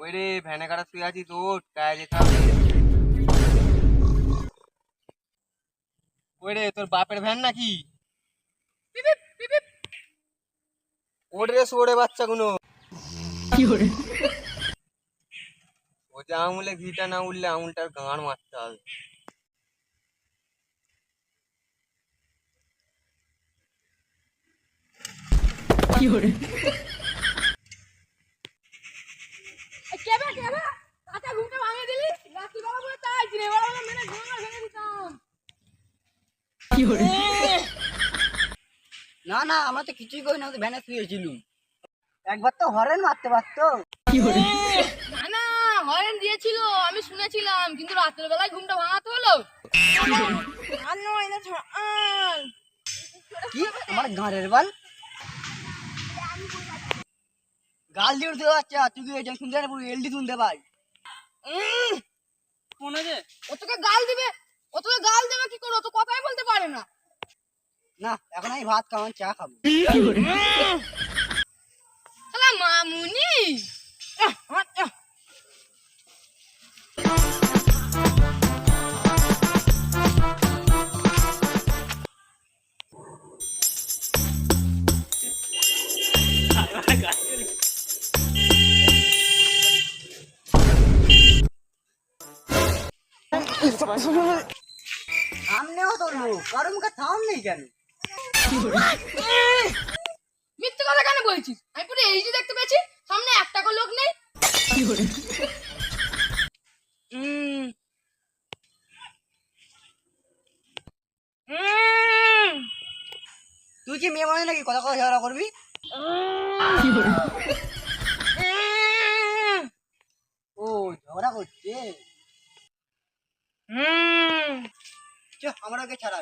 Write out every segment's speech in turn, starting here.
ওই রে ভ্যানে কাটা শুয়ে আছিস, ওঠ কাজে যেতে হবে। ওই রে তোর বাপের ভ্যান নাকি? ওঠ রে শুয়োরে বাচ্চাগুলো। ওটা আঙুলে ঘিটা না উঠলে আঙুলটার গাঁড় মারতে হবে। না না, আমরা তো কিছুই করি না, ভ্যানে শুয়েছিলুম। একবার তো হরেন মারতে পারতো। না না, হরেন দিয়েছিল, আমি শুনেছিলাম, কিন্তু রাতের বেলায় ঘুমটা ভাঙাতে হলো। কি আমার গাঁড়ের বাল গাল দিয়ে উঠতে পারছে, তুই কি এটা শুনতে না, পুরো এলডি শুনতে পাই। ওতকে গাল দিবে, ওতকে গাল দেবে কি করে? ও তো কথাই বলতে পারে না। না, এখন আমি ভাত খাওয়ান, চা খাবো। শালা মামুনি। সামনেও তো লোক, কারো মুখে থাম নেই কেন? মিথ্যে কথা কেন বলছিস? আমি পুরো এইচডি দেখতে পেয়েছি, সামনে একটা করে লোক নেই। তুই কি মেয়ে মানুষ নাকি কথা কথা ঝগড়া করবি? ও ঝগড়া করছে। চ আমার আগে ছাড়া।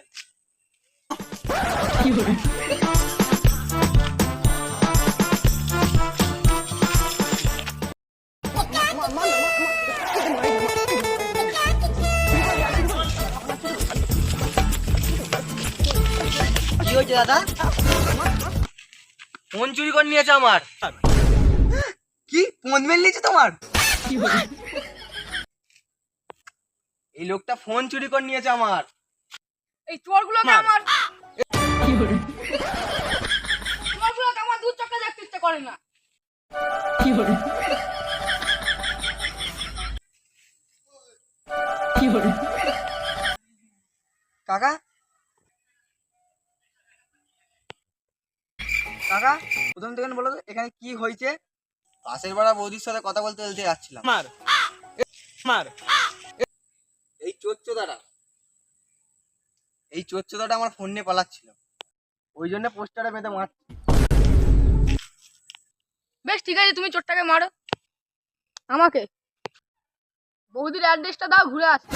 কি হয়েছে দাদা? ফোন চুরি করে নিয়েছে আমার। কি ফোন মেল নিয়েছে তোমার? এই লোকটা ফোন চুরি করে নিয়েছে আমার। এই চোরগুলোকে আমার দু চোখে দেখতে ইচ্ছে করে না। কাকা কাকা, প্রথম থেকে বলো তো এখানে কি হয়েছে? পাশের পাড়া বৌদির সাথে কথা বলতে বলতে যাচ্ছিলাম। এই চোরচোদাটা আমার ফোন নিয়ে পালাচ্ছিল, ওই জন্য পোস্টারে বেঁধে মারছি। বেশ ঠিক আছে, তুমি চোরটাকে মারো। আমাকে বৌদির অ্যাড্রেসটা দাও, ঘুরে আসি।